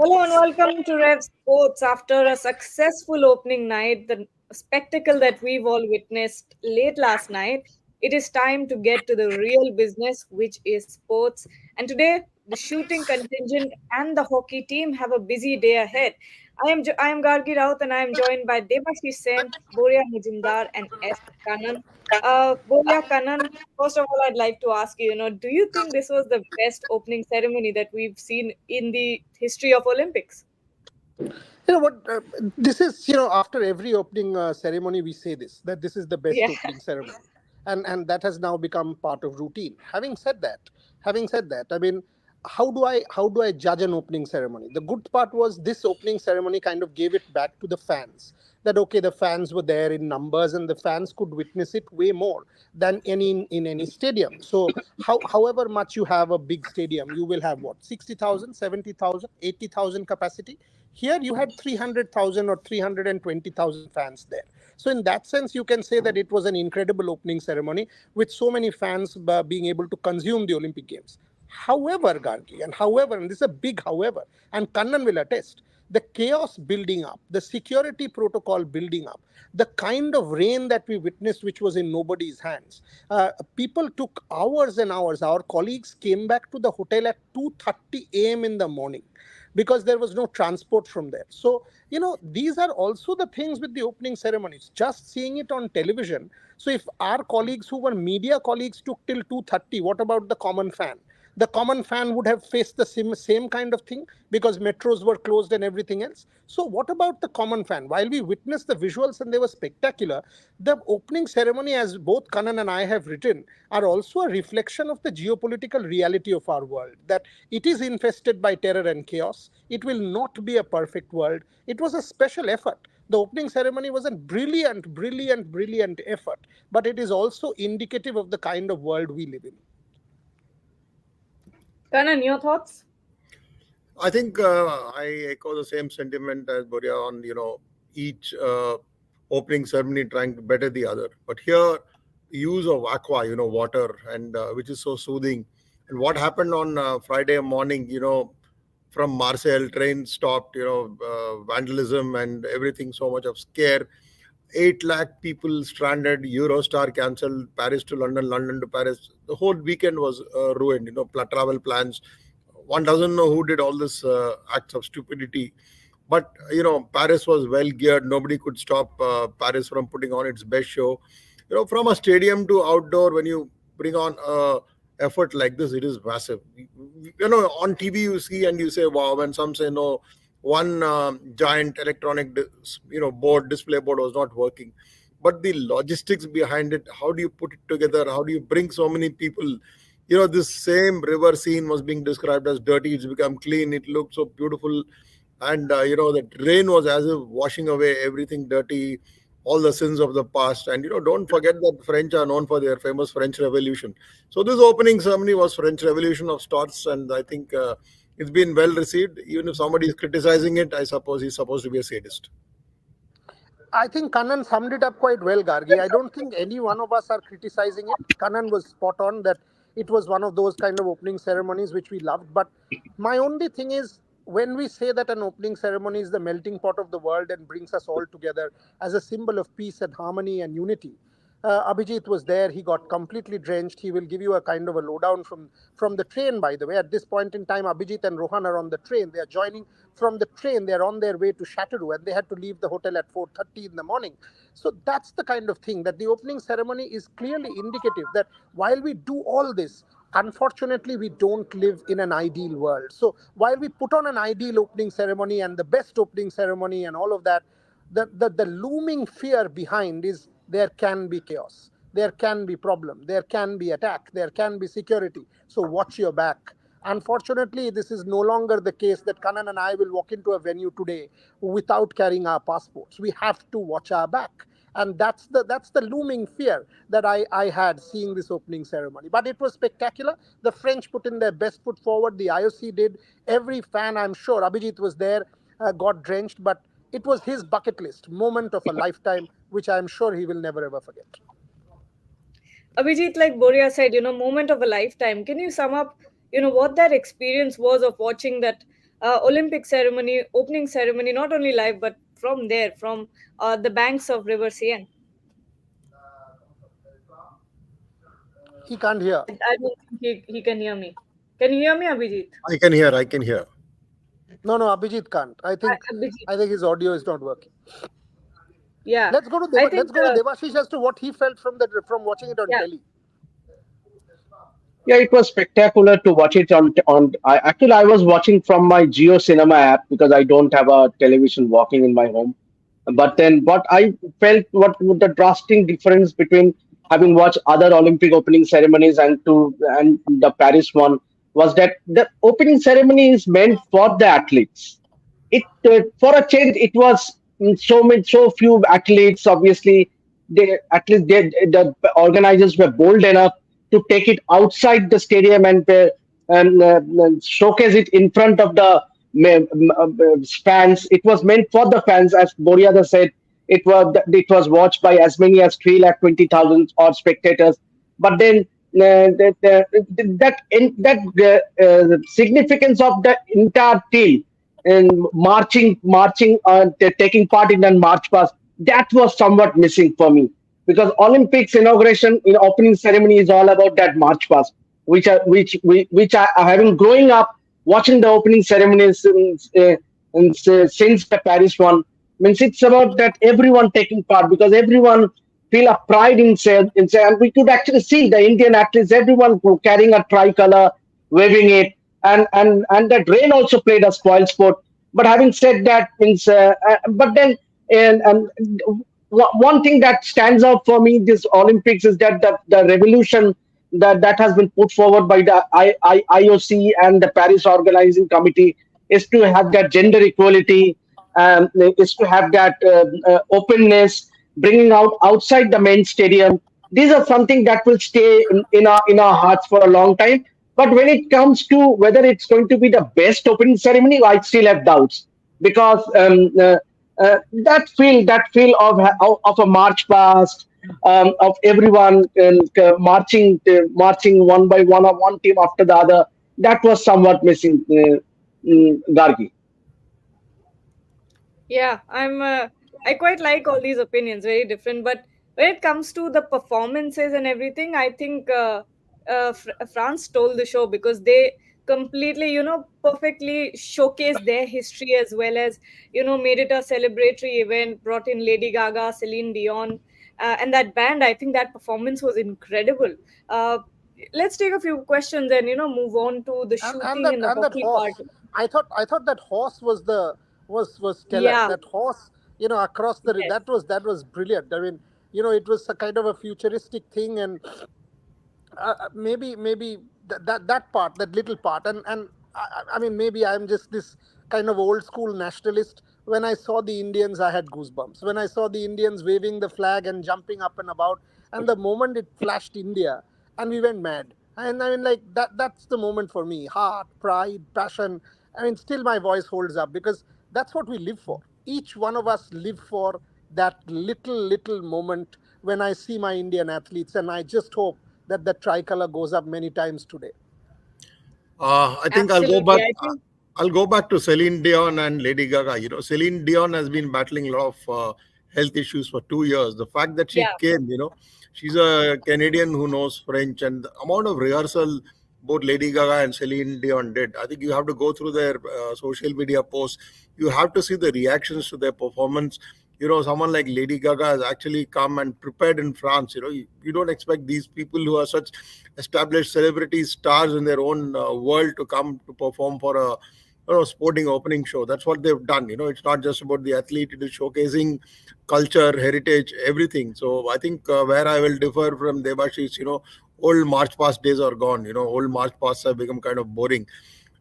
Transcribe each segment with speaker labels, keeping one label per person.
Speaker 1: Hello and welcome to Rev Sports. After a successful opening night, the spectacle that we've all witnessed late last night, it is time to get to the real business, which is sports. And today, the shooting contingent and the hockey team have a busy day ahead. I am Gargi Raut and I am joined by Debashish Sen, Boria Majumdar, and S. Kanan. Boria Kanan, first of all, I'd like to ask you, do you think this was the best opening ceremony that we've seen in the history of Olympics?
Speaker 2: You know what? This is, after every opening ceremony, we say this, that this is the best
Speaker 1: Yeah.
Speaker 2: opening ceremony. And that has now become part of routine. Having said that, I mean, how do I judge an opening ceremony? The good part was this opening ceremony kind of gave it back to the fans. That okay, the fans were there in numbers and the fans could witness it way more than in any stadium. So however much you have a big stadium, you will have what, 60,000, 70,000, 80,000 capacity. Here you had 300,000 or 320,000 fans there. So in that sense, you can say that it was an incredible opening ceremony with so many fans being able to consume the Olympic Games. However, Gargi, and this is a big however, and Kannan will attest, the chaos building up, the security protocol building up, the kind of rain that we witnessed, which was in nobody's hands. People took hours and hours. Our colleagues came back to the hotel at 2:30 a.m. in the morning because there was no transport from there. So, these are also the things with the opening ceremonies. Just seeing it on television. So, if our colleagues who were media colleagues took till 2:30, what about the common fan? The common fan would have faced the same kind of thing because metros were closed and everything else. So, what about the common fan? While we witnessed the visuals and they were spectacular, the opening ceremony, as both Kanan and I have written, are also a reflection of the geopolitical reality of our world. That it is infested by terror and chaos. It will not be a perfect world. It was a special effort. The opening ceremony was a brilliant effort, but it is also indicative of the kind of world we live in.
Speaker 1: Kanan, your thoughts?
Speaker 3: I think I echo the same sentiment as Boria on each opening ceremony trying to better the other. But here, use of aqua, water, and which is so soothing. And what happened on Friday morning, from Marseille, train stopped, vandalism and everything, so much of scare. 8 lakh people stranded, Eurostar cancelled, Paris to London, London to Paris. The whole weekend was ruined, travel plans. One doesn't know who did all this acts of stupidity. But, Paris was well geared. Nobody could stop Paris from putting on its best show. From a stadium to outdoor, when you bring on effort like this, it is massive. On TV you see and you say, wow, when some say no, one giant electronic board, display board was not working, but the logistics behind it, how do you put it together, how do you bring so many people? This same river scene was being described as dirty, it's become clean, it looked so beautiful. And the rain was as if washing away everything dirty, all the sins of the past. And don't forget that French are known for their famous French Revolution. So this opening ceremony was French Revolution of sorts, and I think it's been well received. Even if somebody is criticizing it, I suppose he's supposed to be a sadist.
Speaker 2: I think Kannan summed it up quite well, Gargi. I don't think any one of us are criticizing it. Kannan was spot on that it was one of those kind of opening ceremonies which we loved. But my only thing is, when we say that an opening ceremony is the melting pot of the world and brings us all together as a symbol of peace and harmony and unity, Abhijit was there. He got completely drenched. He will give you a kind of a lowdown from the train, by the way. At this point in time, Abhijit and Rohan are on the train. They are joining from the train. They are on their way to Chateauroux, and they had to leave the hotel at 4:30 in the morning. So that's the kind of thing that the opening ceremony is clearly indicative that while we do all this, unfortunately, we don't live in an ideal world. So while we put on an ideal opening ceremony and the best opening ceremony and all of that, the looming fear behind is there can be chaos, there can be problem, there can be attack, there can be security. So watch your back. Unfortunately, this is no longer the case that Kanan and I will walk into a venue today without carrying our passports. We have to watch our back. And that's the looming fear that I had seeing this opening ceremony. But it was spectacular. The French put in their best foot forward. The IOC did. Every fan, I'm sure, Abhijit was there, got drenched, but it was his bucket list moment of a lifetime, which I'm sure he will never ever forget.
Speaker 1: Abhijit, like Boria said, moment of a lifetime. Can you sum up, what that experience was of watching that Olympic ceremony, opening ceremony, not only live but from there, from the banks of River Seine.
Speaker 2: He can't hear.
Speaker 1: I don't think he can hear me. Can you hear me, Abhijit?
Speaker 3: I can hear. I can hear.
Speaker 2: No, no, Abhijit can't.
Speaker 1: Abhijit.
Speaker 2: I think his audio is not working.
Speaker 1: Yeah, I think
Speaker 2: Let's go to Devashish as to what he felt from watching it on
Speaker 1: yeah,
Speaker 2: telly.
Speaker 4: Yeah, it was spectacular to watch it on. Actually, I was watching from my Geo Cinema app because I don't have a television working in my home. But then, what I felt, what the drastic difference between having watched other Olympic opening ceremonies and the Paris one was that the opening ceremony is meant for the athletes. It for a change, it was so few athletes. Obviously, they at least the organizers were bold enough to take it outside the stadium and showcase it in front of the fans. It was meant for the fans, as Boriada said. It was watched by as many as 3,20,000 odd spectators. But then that significance of the entire team and marching, taking part in that march past, that was somewhat missing for me because Olympics inauguration in opening ceremony is all about that march past, which I having growing up watching the opening ceremonies since the Paris one means it's about that everyone taking part because everyone feel a pride in and we could actually see the Indian athletes, everyone carrying a tricolor, waving it, and that rain also played a spoil sport. But having said that, means but then and one thing that stands out for me this Olympics is that the revolution that has been put forward by the IOC and the Paris Organizing Committee is to have that gender equality, is to have that openness, bringing out outside the main stadium. These are something that will stay in our hearts for a long time. But when it comes to whether it's going to be the best opening ceremony, I still have doubts because that feel of a march past, of everyone marching one by one of one team after the other. That was somewhat missing, Gargi.
Speaker 1: yeah. I quite like all these opinions, very different. But when it comes to the performances and everything, I think France stole the show because they completely, perfectly showcased their history as well as, made it a celebratory event, brought in Lady Gaga, Celine Dion, and that band. I think that performance was incredible. Let's take a few questions and, move on to the shooting and the
Speaker 2: And that
Speaker 1: hockey part.
Speaker 2: horse. I thought that horse was stellar.
Speaker 1: Yeah,
Speaker 2: That horse, across the
Speaker 1: yes.
Speaker 2: that was brilliant. I mean, it was a kind of a futuristic thing, and maybe that part, that little part, and I mean, maybe I'm just this kind of old school nationalist. When I saw the Indians, I had goosebumps. When I saw the Indians waving the flag and jumping up and about, and the moment it flashed India, and we went mad. And I mean, like that's the moment for me. Heart, pride, passion. I mean, still my voice holds up because that's what we live for. Each one of us live for that little moment when I see my Indian athletes, and I just hope that the tricolor goes up many times today.
Speaker 3: I think I'll go
Speaker 1: Absolutely.
Speaker 3: back.
Speaker 1: I think,
Speaker 3: I'll go back to Celine Dion and Lady Gaga. Celine Dion has been battling a lot of health issues for 2 years. The fact that she
Speaker 1: yeah.
Speaker 3: came, she's a Canadian who knows French, and the amount of rehearsal both Lady Gaga and Celine Dion did. I think you have to go through their social media posts. You have to see the reactions to their performance. Someone like Lady Gaga has actually come and prepared in France. You don't expect these people who are such established celebrity stars in their own world to come to perform for a sporting opening show. That's what they've done. It's not just about the athlete; it is showcasing culture, heritage, everything. So I think where I will differ from Debashish, old march past days are gone. Old march pasts have become kind of boring.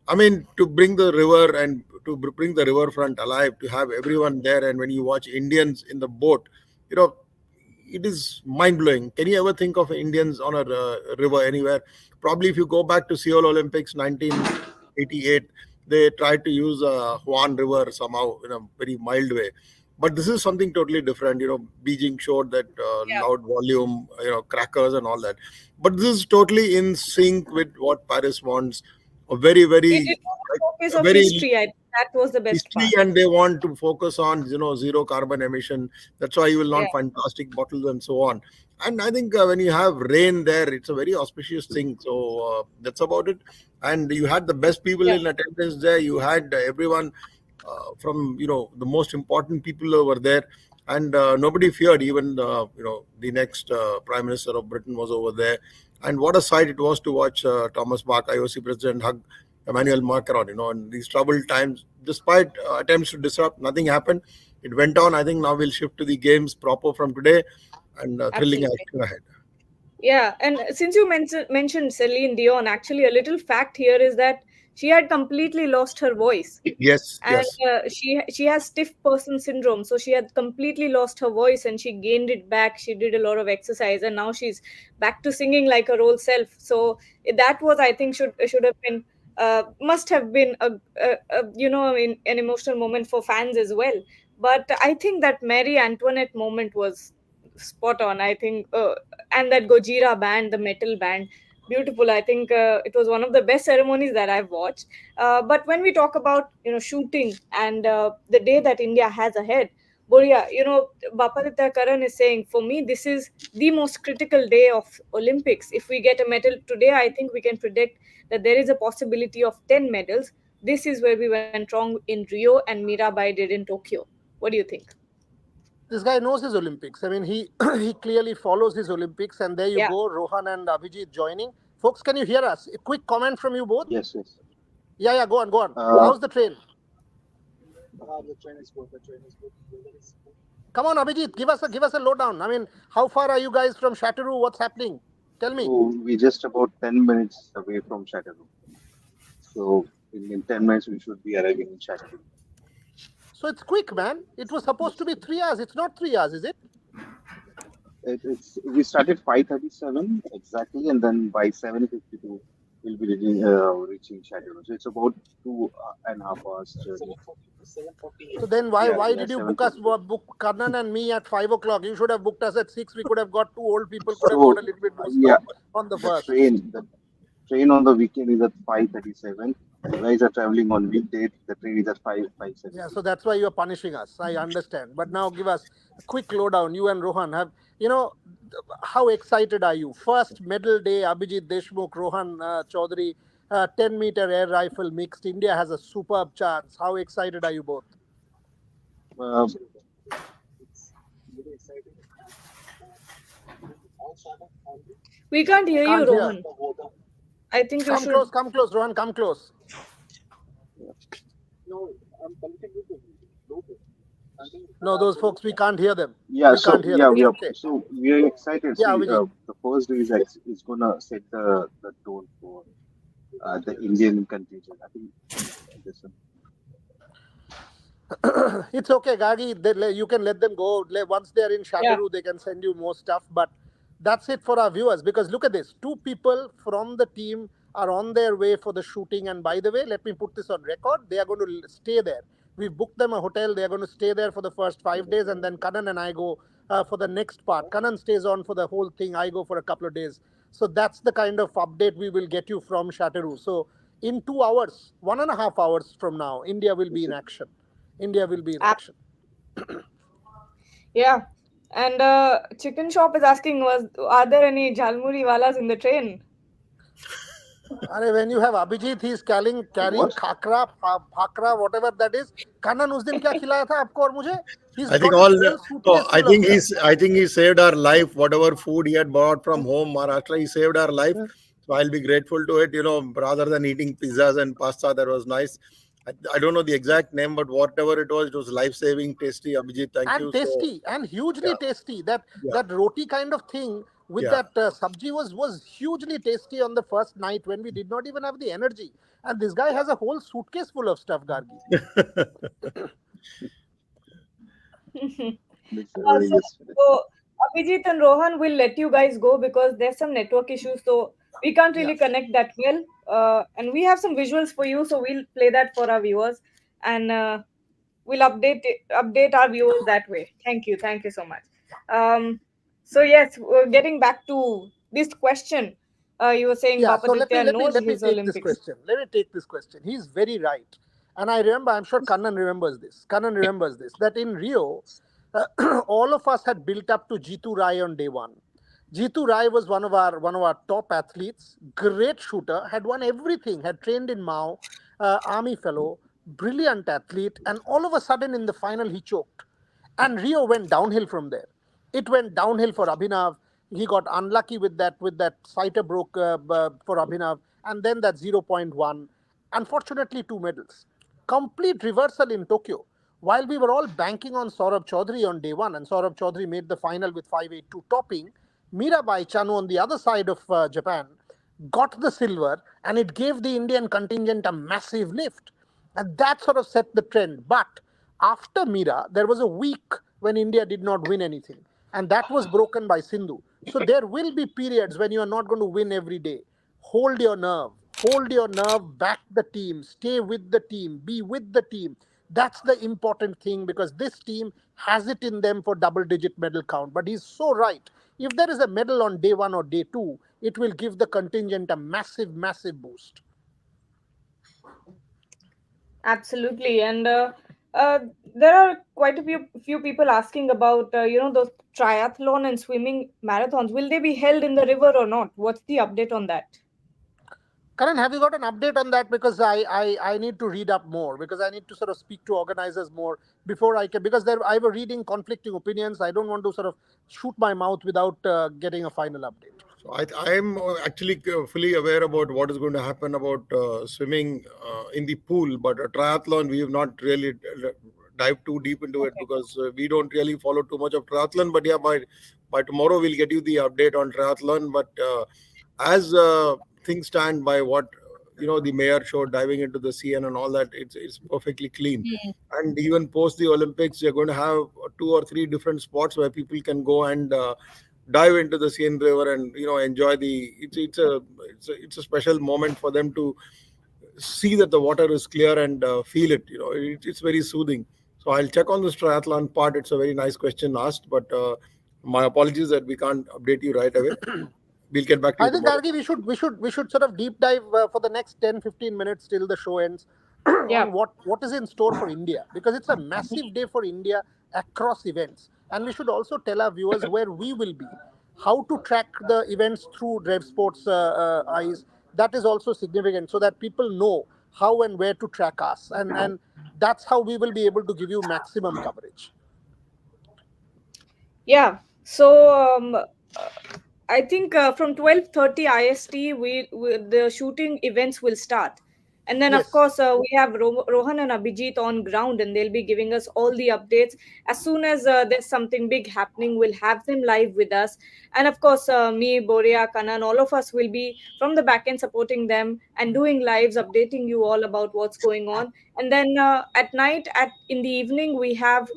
Speaker 3: I mean, to bring the river and to bring the riverfront alive, to have everyone there, and when you watch Indians in the boat, you know, it is mind blowing. Can you ever think of Indians on a river anywhere? Probably if you go back to Seoul Olympics 1988, they tried to use Huan River somehow in a very mild way. But this is something totally different. Beijing showed that
Speaker 1: Yeah.
Speaker 3: loud volume, crackers and all that. But this is totally in sync with what Paris wants. A very,
Speaker 1: It,
Speaker 3: very,
Speaker 1: it,
Speaker 3: like
Speaker 1: focus of
Speaker 3: very
Speaker 1: history. I think that was the best
Speaker 3: history,
Speaker 1: part.
Speaker 3: and they want to focus on zero carbon emission. That's why you will
Speaker 1: Yeah,
Speaker 3: not find plastic bottles and so on. And I think when you have rain there, it's a very auspicious thing. So that's about it. And you had the best people
Speaker 1: yeah,
Speaker 3: in attendance there. You had everyone from the most important people over there, and nobody feared. Even the next prime minister of Britain was over there. And what a sight it was to watch Thomas Bach, IOC president, hug Emmanuel Macron. In these troubled times, despite attempts to disrupt, nothing happened. It went on. I think now we'll shift to the games proper from today, and thrilling
Speaker 1: absolutely.
Speaker 3: action ahead.
Speaker 1: Yeah, and since you mentioned Celine Dion, actually, a little fact here is that she had completely lost her voice,
Speaker 3: Yes,
Speaker 1: and
Speaker 3: yes.
Speaker 1: she has stiff person syndrome, so she had completely lost her voice, and she gained it back. She did a lot of exercise, and now she's back to singing like her old self. So that was, I think, should have been must have been an emotional moment for fans as well. But I think that Mary Antoinette moment was spot on. I think and that Gojira band, the metal band, beautiful. I think it was one of the best ceremonies that I've watched. But when we talk about shooting and the day that India has ahead, Boria, Bapadita Karan is saying, for me, this is the most critical day of Olympics. If we get a medal today, I think we can predict that there is a possibility of 10 medals. This is where we went wrong in Rio and Mirabai did in Tokyo. What do you think?
Speaker 2: This guy knows his Olympics. I mean, he he clearly follows his Olympics, and there you
Speaker 1: Yeah,
Speaker 2: go, Rohan and Abhijit joining. Folks, can you hear us? A quick comment from you both.
Speaker 5: Yes, yes.
Speaker 2: Yeah, yeah, go on, go on.
Speaker 5: Uh,
Speaker 2: How's the train? Come on, Abhijit, give us a lowdown. I mean, how far are you guys from Chateauroux? What's happening? Tell me.
Speaker 5: so we're just about 10 minutes away from Chattanooga. So in 10 minutes, we should be arriving in Chattanooga.
Speaker 2: So it's quick, man. It was supposed to
Speaker 5: Yes.
Speaker 2: be 3 hours. It's not 3 hours, is it?
Speaker 5: It's we started 5:37 exactly, and then by 7:52 we'll be reaching Chattanooga. So it's about 2.5 hours journey.
Speaker 2: So then why
Speaker 5: Yeah,
Speaker 2: why
Speaker 5: yeah,
Speaker 2: did you book us
Speaker 5: 7:42.
Speaker 2: book Karnan and me at 5 o'clock? You should have booked us at 6. We could have got two old people, could have got
Speaker 5: So
Speaker 2: a little bit more
Speaker 5: yeah,
Speaker 2: stop on the
Speaker 5: the
Speaker 2: first.
Speaker 5: train on the weekend is at 5:37. You guys are traveling on weekday. The train is at 5:57.
Speaker 2: Yeah, so that's why you're punishing us. I understand. But now give us a quick lowdown. You and Rohan have, you know, how excited are you? First medal day, Abhijit Deshmukh, Rohan Chaudhary, 10-meter air rifle mixed. India has a superb chance. How excited are you both?
Speaker 5: Uh,
Speaker 1: we can't hear you,
Speaker 2: Can't hear.
Speaker 1: Rohan. I think you should.
Speaker 2: Come close, Rohan, come close. No, those folks, we can't hear them.
Speaker 5: yeah,
Speaker 2: We
Speaker 5: so
Speaker 2: can't hear
Speaker 5: yeah,
Speaker 2: them. It's okay.
Speaker 5: we are excited.
Speaker 2: Yeah,
Speaker 5: See,
Speaker 2: Abhijit.
Speaker 5: the first day is gonna set the tone for the Indian contingent. I think this
Speaker 2: It's okay, Gagi. You can let them go. Once they're in
Speaker 1: Yeah,
Speaker 2: Chateauroux, they can send you more stuff. But that's it for our viewers. Because look at this. Two people from the team are on their way for the shooting. And by the way, let me put this on record. They are going to stay there. We've booked them a hotel. They are going to stay there for the first 5 days. And then Kanan and I go for the next part. Kanan stays on for the whole thing. I go for a couple of days. So that's the kind of update we will get you from Chateauroux. So in 2 hours, 1.5 hours from now, India will be
Speaker 5: is
Speaker 2: in
Speaker 5: it.
Speaker 2: action. India will be in
Speaker 1: ab-
Speaker 2: action.
Speaker 1: yeah. And Chicken Shop is asking, are there any Jalmuri walas in the train?
Speaker 2: Arey, when you have Abhijit, he's carrying
Speaker 5: What?
Speaker 2: khakra, bhakra, whatever that is. Kanan उस दिन क्या खिलाया था आपको और मुझे? He's
Speaker 3: I think
Speaker 2: got a
Speaker 3: all.
Speaker 2: whole
Speaker 3: No,
Speaker 2: suitcase
Speaker 3: I
Speaker 2: full of
Speaker 3: think
Speaker 2: stuff.
Speaker 3: he saved our life. Whatever food he had brought from home, Maharashtra, he saved our life. So I'll be grateful to it. Rather than eating pizzas and pasta, that was nice. I don't know the exact name, but whatever it was life saving, tasty. Abhijit, thank
Speaker 2: And
Speaker 3: you. So
Speaker 2: tasty and
Speaker 3: yeah,
Speaker 2: hugely tasty. That
Speaker 3: yeah,
Speaker 2: that roti kind of thing with
Speaker 3: yeah.
Speaker 2: that sabji was hugely tasty on the first night when we did not even have the energy. And this guy has a whole suitcase full of stuff, Gargi.
Speaker 5: This
Speaker 1: Uh,
Speaker 5: really
Speaker 1: so,
Speaker 5: is.
Speaker 1: so Abhijit and Rohan will let you guys go because there's some network issues, so we can't
Speaker 2: Yeah.
Speaker 1: really connect that well. And we have some visuals for you, so we'll play that for our viewers, and we'll update our viewers that way. Thank you so much. So yes, getting back to this question, You were saying
Speaker 2: Yeah, so let me
Speaker 1: Bapaditya
Speaker 2: let me
Speaker 1: knows
Speaker 2: let me
Speaker 1: his
Speaker 2: take this
Speaker 1: Olympics.
Speaker 2: question. Let me take this question. He's very right, and I remember. I'm sure Kannan remembers this. Kannan remembers this. That in Rio, all of us had built up to Jitu Rai on day one. Jitu Rai was one of our top athletes, great shooter, had won everything, had trained in Mao, army fellow, brilliant athlete, and all of a sudden in the final he choked. And Rio went downhill from there. It went downhill for Abhinav. He got unlucky with that sighter broke for Abhinav, and then that zero point 0.1. Unfortunately, two medals. Complete reversal in Tokyo. While we were all banking on Saurabh Chaudhary on day one, and Saurabh Chaudhary made the final with 5.82 topping, Mirabai Chanu on the other side of Japan got the silver, and it gave the Indian contingent a massive lift. And that sort of set the trend. But after Mira, there was a week when India did not win anything. And that was broken by Sindhu. So there will be periods when you are not going to win every day. Hold your nerve. Hold your nerve, back the team, stay with the team, be with the team. That's the important thing because this team has it in them for double digit medal count. But he's so right. If there is a medal on day one or day two, it will give the contingent a massive, massive boost.
Speaker 1: Absolutely, and uh, there are quite a few people asking about those triathlon and swimming marathons. Will they be held in the river or not? What's the update on that?
Speaker 2: Karan, have you got an update on that? Because I need to read up more because I need to sort of speak to organizers more before I can. Because I were reading conflicting opinions. I don't want to sort of shoot my mouth without getting a final update.
Speaker 3: So I am actually fully aware about what is going to happen about swimming in the pool, but a triathlon we have not really dived too deep into it
Speaker 1: Okay.
Speaker 3: because we don't really follow too much of triathlon. But yeah, by tomorrow we'll get you the update on triathlon. But as things stand, by what the mayor showed diving into the sea and all that, it's perfectly clean.
Speaker 1: Hmm.
Speaker 3: And even post the Olympics, you're going to have two or three different spots where people can go and dive into the Seine River and enjoy the. It's a special moment for them to see that the water is clear and feel it. It's very soothing. So I'll check on this triathlon part. It's a very nice question asked, but my apologies that we can't update you right away. We'll get back to
Speaker 2: I
Speaker 3: you
Speaker 2: think
Speaker 3: tomorrow.
Speaker 2: Gargi, we should sort of deep dive for the next 10-15 minutes till the show ends
Speaker 1: Yeah.
Speaker 2: on what is in store for India because it's a massive day for India across events, and we should also tell our viewers where we will be, how to track the events through Rev Sports eyes. That is also significant so that people know how and where to track us, and that's how we will be able to give you maximum coverage.
Speaker 1: Yeah. So I think from 12:30 IST, the shooting events will start, and then of
Speaker 2: Yes.
Speaker 1: course we have Rohan and Abhijit on ground, and they'll be giving us all the updates as soon as there's something big happening. We'll have them live with us, and of course me, Boria, Kanan, all of us will be from the back end supporting them and doing lives, updating you all about what's going on. And then at night, at in the evening, we have.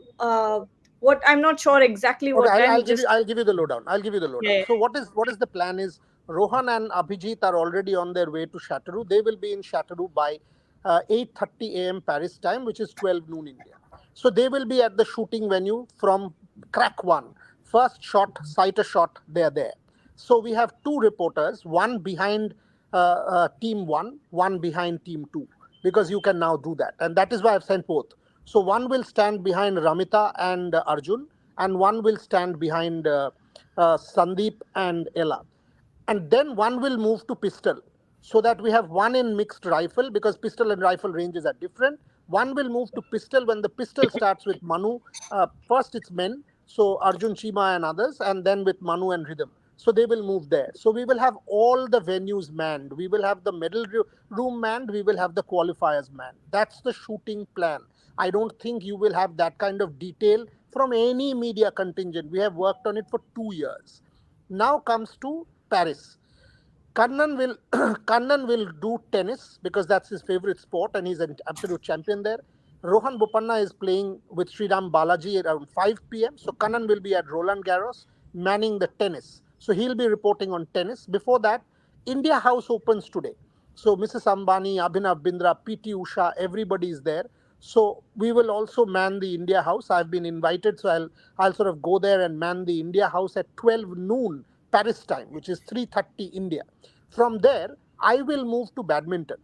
Speaker 1: What I'm not sure exactly
Speaker 2: Okay,
Speaker 1: what
Speaker 2: I'll, I'll
Speaker 1: time.
Speaker 2: give you
Speaker 1: Just
Speaker 2: I'll give you the lowdown. I'll give you the
Speaker 1: yeah,
Speaker 2: lowdown. So what is the plan is Rohan and Abhijit are already on their way to Chateauroux. They will be in Chateauroux by 8:30 a.m. Paris time, which is 12 noon India. So they will be at the shooting venue from crack one. First shot, sighter shot, they're there. So we have two reporters, one behind team one behind team two, because you can now do that. And that is why I've sent both. So one will stand behind Ramita and Arjun, and one will stand behind Sandeep and Ella. And then one will move to pistol so that we have one in mixed rifle because pistol and rifle ranges are different. One will move to pistol when the pistol starts with Manu. First, it's men, so Arjun, Chima, and others, and then with Manu and Rhythm. So they will move there. So we will have all the venues manned. We will have the room manned. We will have the qualifiers manned. That's the shooting plan. I don't think you will have that kind of detail from any media contingent. We have worked on it for 2 years. Now comes to Paris. Kannan will Kannan will do tennis because that's his favorite sport and he's an absolute champion there. Rohan Bopanna is playing with Sriram Balaji around 5 p.m. So Kannan will be at Roland Garros manning the tennis. So he'll be reporting on tennis. Before that, India House opens today. So Mrs. Ambani, Abhinav Bindra, PT Usha, everybody is there. So we will also man the India House. I've been invited, so I'll sort of go there and man the India House at 12 noon Paris time, which is 3:30 India. From there, I will move to badminton.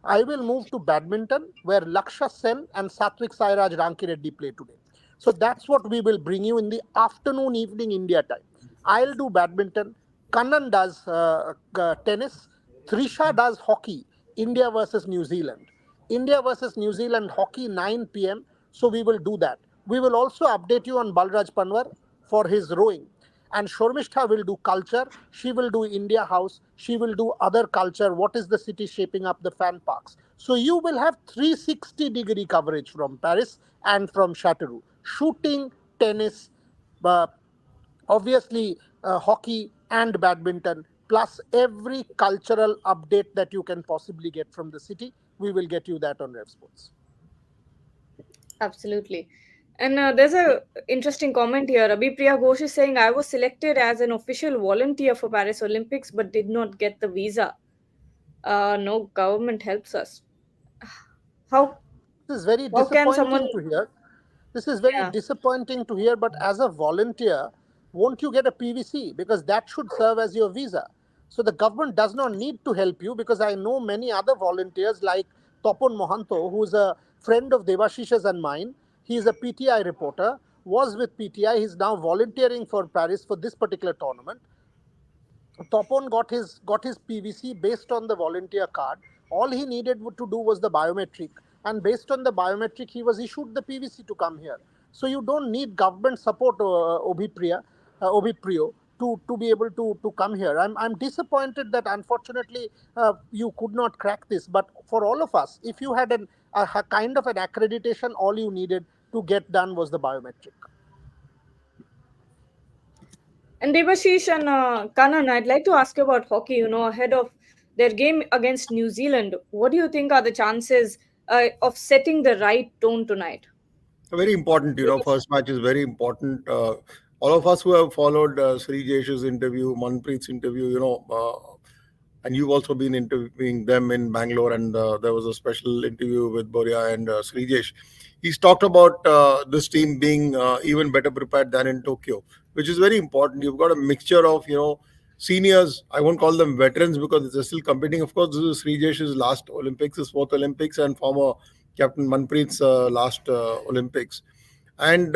Speaker 2: I will move to badminton where Laksha Sen and Satvik Sairaj Rankireddy play today. So that's what we will bring you in the afternoon, evening India time. I'll do badminton. Kannan does tennis. Trisha does hockey. India versus New Zealand. India versus New Zealand hockey 9 p.m. So we will do that. We will also update you on Balraj Panwar for his rowing. And Shormishtha will do culture. She will do India House. She will do other culture. What is the city shaping up, the fan parks. So you will have 360-degree coverage from Paris and from Chateauroux. Shooting, tennis, uh, obviously hockey and badminton, plus every cultural update that you can possibly get from the city. We will get you that on Rev Sports.
Speaker 1: Absolutely. And there's a interesting comment here. Abhipriya Ghosh is saying, I was selected as an official volunteer for Paris Olympics but did not get the visa. No government helps us. How
Speaker 2: This is very
Speaker 1: how can someone?
Speaker 2: disappointing to hear. This is very
Speaker 1: Yeah.
Speaker 2: disappointing to hear, but as a volunteer, won't you get a PVC? Because that should serve as your visa. So the government does not need to help you, because I know many other volunteers like Topon Mohanto, who's a friend of Devashish's and mine. He's a PTI reporter, was with PTI. He's now volunteering for Paris for this particular tournament. Topon got his PVC based on the volunteer card. All he needed to do was the biometric, and based on the biometric, he was issued the PVC to come here. So you don't need government support, Obhipriyo, to be able to come here. I'm disappointed that unfortunately you could not crack this. But for all of us, if you had a kind of an accreditation, all you needed to get done was the biometric.
Speaker 1: And Devashish and Kanan, I'd like to ask you about hockey. Ahead of their game against New Zealand, what do you think are the chances of setting the right tone tonight?
Speaker 3: Very important, first match is very important. All of us who have followed Sri Jesh's interview, Manpreet's interview, and you've also been interviewing them in Bangalore, and there was a special interview with Boria and Sri Jesh. He's talked about this team being even better prepared than in Tokyo, which is very important. You've got a mixture of, seniors. I won't call them veterans because they're still competing. Of course, this is Sri Jesh's last Olympics, his fourth Olympics, and former Captain Manpreet's last Olympics. And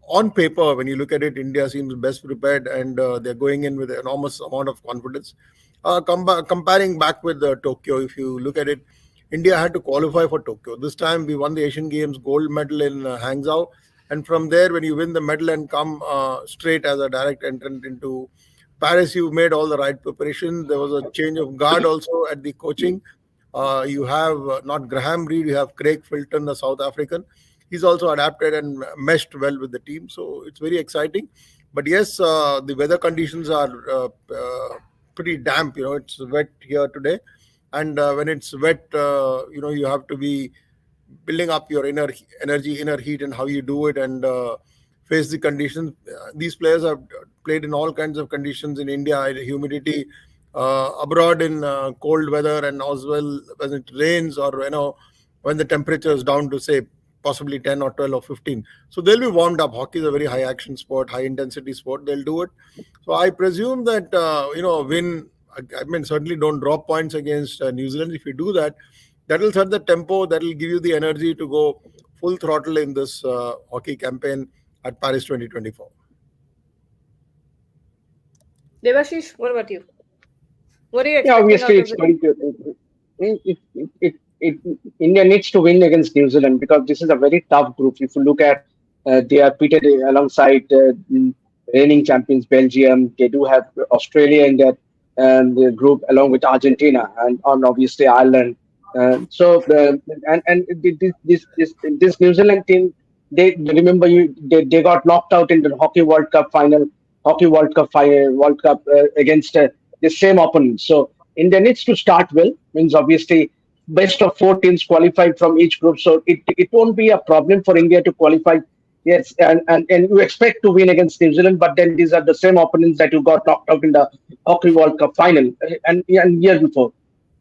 Speaker 3: on paper, when you look at it, India seems best prepared, and they're going in with an enormous amount of confidence. Comparing back with Tokyo, if you look at it, India had to qualify for Tokyo. This time we won the Asian Games gold medal in Hangzhou. And from there, when you win the medal and come straight as a direct entrant into Paris, you made all the right preparation. There was a change of guard also at the coaching. You have not Graham Reed, you have Craig Filton, the South African. He's also adapted and meshed well with the team. So it's very exciting. But yes, the weather conditions are pretty damp. It's wet here today. And when it's wet, you have to be building up your inner energy, inner heat, and how you do it, and face the conditions. These players have played in all kinds of conditions in India, in humidity, abroad in cold weather, and as well when it rains, or when the temperature is down to say possibly 10 or 12 or 15. So they'll be warmed up. Hockey is a very high action sport, high intensity sport. They'll do it. So I presume that win. I mean, certainly don't drop points against New Zealand. If you do that, that will set the tempo. That will give you the energy to go full throttle in this hockey campaign at Paris 2024.
Speaker 1: Devashish, what about you? What are you
Speaker 4: Yeah,
Speaker 1: expecting
Speaker 4: obviously
Speaker 1: out of
Speaker 4: it's
Speaker 1: the?
Speaker 4: going to. India needs to win against New Zealand because this is a very tough group. If you look at, they are pitted alongside reigning champions Belgium. They do have Australia in that the group along with Argentina and obviously Ireland. This New Zealand team, they remember they got knocked out in the World Cup against the same opponent. So India needs to start well. Means obviously best of four teams qualified from each group. So it won't be a problem for India to qualify. Yes, and you expect to win against New Zealand, but then these are the same opponents that you got knocked out in the Hockey World Cup final and year before.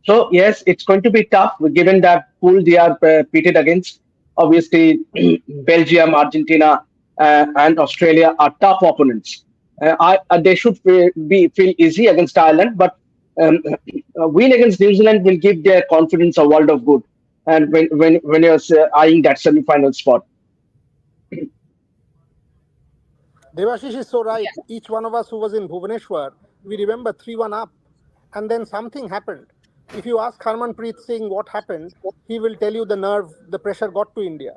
Speaker 4: So yes, it's going to be tough given that pool they are pitted against. Obviously, Belgium, Argentina, and Australia are tough opponents. They should feel easy against Ireland, but um, a win against New Zealand will give their confidence a world of good. And when you're eyeing that semi-final spot,
Speaker 2: Devashish is so right. Each one of us who was in Bhubaneswar, we remember 3-1 up, and then something happened. If you ask Harmanpreet Singh what happened, he will tell you the nerve, the pressure got to India.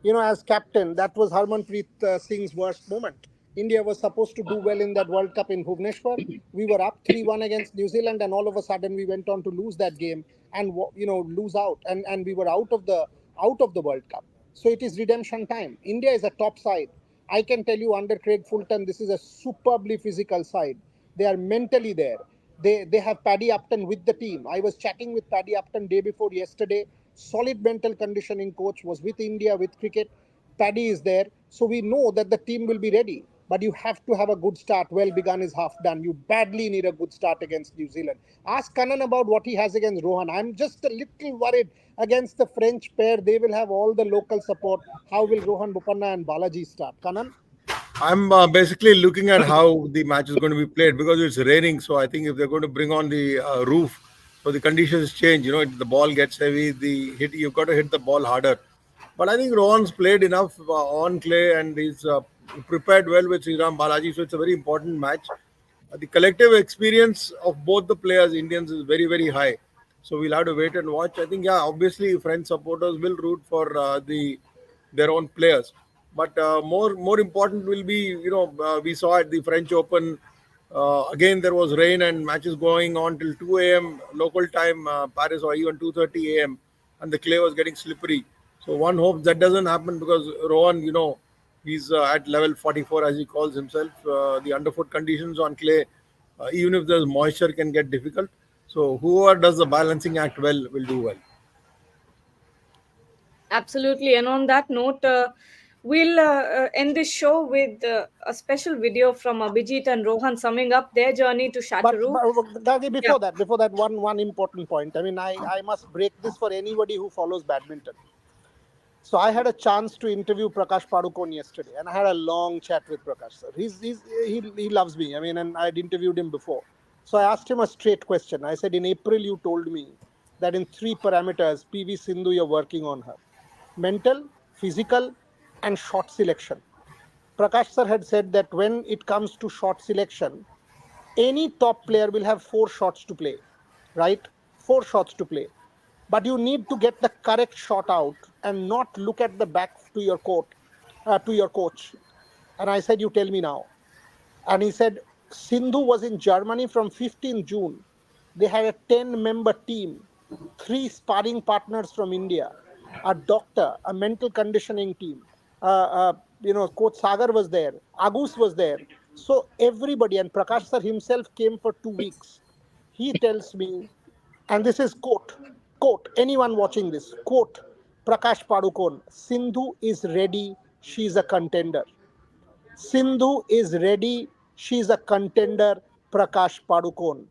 Speaker 2: As captain, that was Harmanpreet Singh's worst moment. India was supposed to do well in that World Cup in Bhubaneswar. We were up 3-1 against New Zealand, and all of a sudden we went on to lose that game and lose out, and we were out of the World Cup. So it is redemption time. India is a top side. I can tell you under Craig Fulton, this is a superbly physical side. They are mentally there. They have Paddy Upton with the team. I was chatting with Paddy Upton day before yesterday. Solid mental conditioning coach was with India with cricket. Paddy is there, so we know that the team will be ready. But you have to have a good start. Well begun is half done. You badly need a good start against New Zealand. Ask Kanan about what he has against Rohan. I'm just a little worried against the French pair. They will have all the local support. How will Rohan Bopanna and Balaji start? Kanan?
Speaker 3: I'm basically looking at how the match is going to be played because it's raining. So I think if they're going to bring on the roof, so the conditions change. The ball gets heavy. The hit you've got to hit the ball harder. But I think Rohan's played enough on clay and he's prepared well with Sriram Balaji. So it's a very important match. The collective experience of both the players, Indians, is very very high. So we'll have to wait and watch. I think obviously French supporters will root for their own players. But more important will be, we saw at the French Open. Again, there was rain and matches going on till 2 a.m. local time, Paris, or even 2:30 a.m. and the clay was getting slippery. So one hopes that doesn't happen because Rohan, he's at level 44 as he calls himself. The underfoot conditions on clay, even if there's moisture, can get difficult. So whoever does the balancing act well will do well.
Speaker 1: Absolutely. And on that note, we'll end this show with a special video from Abhijit and Rohan summing up their journey to
Speaker 2: But,
Speaker 1: Chateauroux.
Speaker 2: but Gagi,
Speaker 1: Yeah.
Speaker 2: before that, one important point. I mean, I must break this for anybody who follows badminton. So I had a chance to interview Prakash Padukone yesterday, and I had a long chat with Prakash sir. He loves me. I mean, and I'd interviewed him before. So I asked him a straight question. I said, in April you told me that in 3 parameters, PV Sindhu you're working on her: mental, physical, and shot selection. Prakash sir had said that when it comes to shot selection, any top player will have 4 shots to play, right? 4 shots to play. But you need to get the correct shot out and not look at the back to your coach. And I said, you tell me now. And he said, Sindhu was in Germany from 15th June. They had a 10-member team, 3 sparring partners from India, a doctor, a mental conditioning team. Coach Sagar was there, Agus was there. So everybody, and Prakash sir himself came for 2 weeks. He tells me, and this is quote, anyone watching this, quote, Prakash Padukone, Sindhu is ready, she's a contender. Sindhu is ready. She's a contender, Prakash Padukone.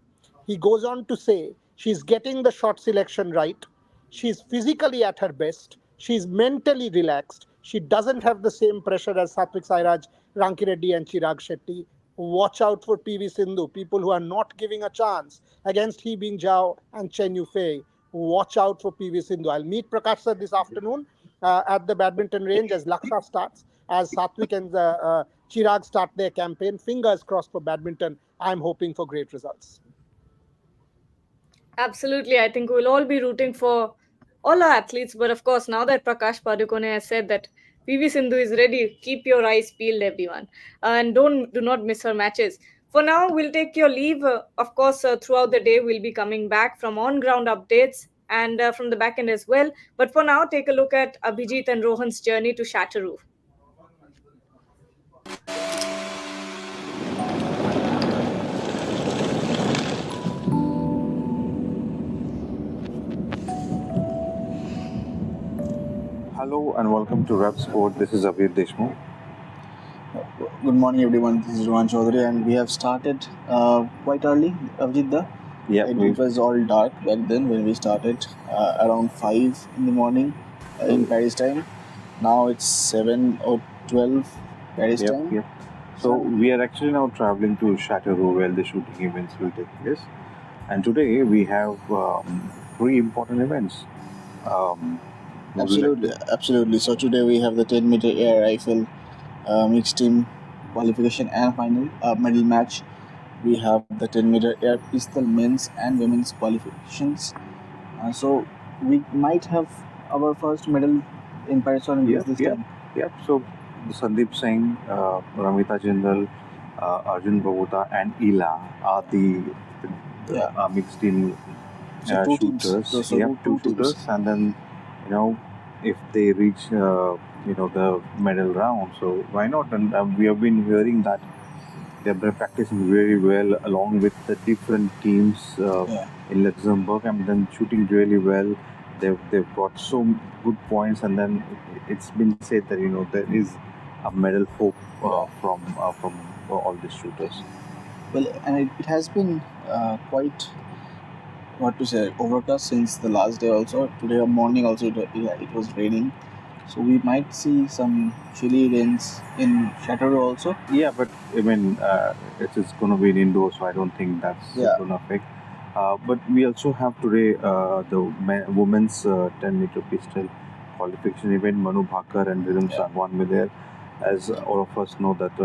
Speaker 2: He goes on to say she's getting the shot selection right. She's physically at her best. She's mentally relaxed. She doesn't have the same pressure as Satvik Sairaj, Rankireddy, and Chirag Shetty. Watch out for PV Sindhu, people who are not giving a chance against He Bing Zhao and Chen Yufei. Watch out for PV Sindhu. I'll meet Prakash sir this afternoon at the badminton range as Laksha starts, as Satvik and Chirag start their campaign. Fingers crossed for badminton. I'm hoping for great results.
Speaker 1: Absolutely. I think we'll all be rooting for all our athletes. But of course, now that Prakash Padukone has said that PV Sindhu is ready, keep your eyes peeled, everyone. And do not miss her matches. For now, we'll take your leave. Of course, throughout the day, we'll be coming back from on-ground updates and from the back end as well. But for now, take a look at Abhijit and Rohan's journey to Chateauroux.
Speaker 5: Hello and welcome to Rep Sport. This is Abir Deshmukh.
Speaker 6: Good morning, everyone. This is Rohan Chaudhary, and we have started quite early, Avjit.
Speaker 5: Yeah,
Speaker 6: It was all dark back then when we started, around 5 in the morning in Paris time. Now it's 7 or 12 Paris time.
Speaker 5: Yep. So we are actually now traveling to Chateauroux where the shooting events will take place. And today we have three important events. Um, would you like
Speaker 6: Absolutely,
Speaker 5: to?
Speaker 6: absolutely. So today we have the 10-meter air rifle mixed team qualification and final medal match. We have the 10-meter air pistol men's and women's qualifications. So we might have our first medal in Paris Olympics
Speaker 5: Yep,
Speaker 6: this
Speaker 5: yep,
Speaker 6: time.
Speaker 5: yep. So Sandeep Singh, Ramita Jindal, Arjun Bhavota, and Ila are the
Speaker 6: Yeah.
Speaker 5: mixed team
Speaker 6: So two teams.
Speaker 5: shooters.
Speaker 6: So
Speaker 5: Yep, two
Speaker 6: two teams.
Speaker 5: shooters, and then you know if they reach the medal round, so why not? And we have been hearing that they've been practicing very well along with the different teams
Speaker 6: Yeah.
Speaker 5: in Luxembourg, and then shooting really well. They've got so good points, and then it's been said that there is a medal hope from all these shooters.
Speaker 6: Well, and it has been quite what to say overcast since the last day. Also today morning also it was raining. So we might see some chilly rains in Chateau also.
Speaker 5: Yeah, but I mean, it is going to be in indoor, so I don't think that's
Speaker 6: Yeah.
Speaker 5: going to affect. But we also have today the women's 10-meter pistol qualification event. Manu Bhakkar and Rhythm Sagwan were there. As all of us know that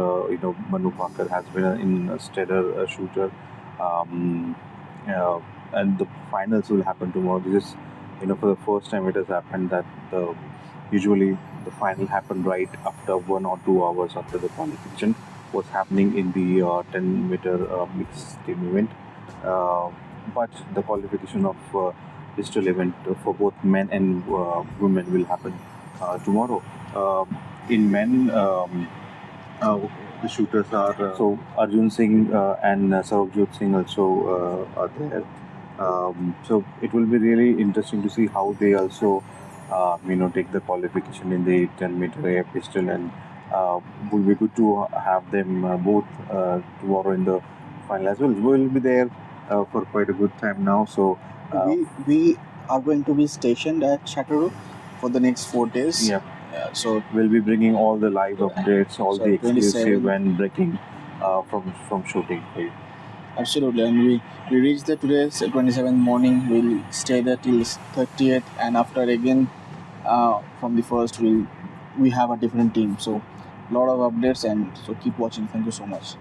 Speaker 5: Manu Bhakkar has been in a stellar shooter, um, uh, and the finals will happen tomorrow. This is for the first time it has happened that usually the final happened right after 1 or 2 hours after the qualification was happening in the 10-meter mixed team event. But the qualification of pistol event for both men and women will happen tomorrow. In men, uh, the shooters are so Arjun Singh and Sarabjot Singh also are there. So it will be really interesting to see how they also take the qualification in the 10-meter air pistol, and will be good to have them both tomorrow in the final as well. We'll be there for quite a good time now. So
Speaker 6: we are going to be stationed at Chateau for the next 4 days.
Speaker 5: yeah,
Speaker 6: so
Speaker 5: we'll be bringing all the live updates, all
Speaker 6: So
Speaker 5: the exclusive
Speaker 6: 27.
Speaker 5: and breaking from shooting for you.
Speaker 6: Absolutely, and we reached there today, 27th morning. We'll stay there till 30th, and after again from the first we have a different team. So lot of updates, and so keep watching. Thank you so much.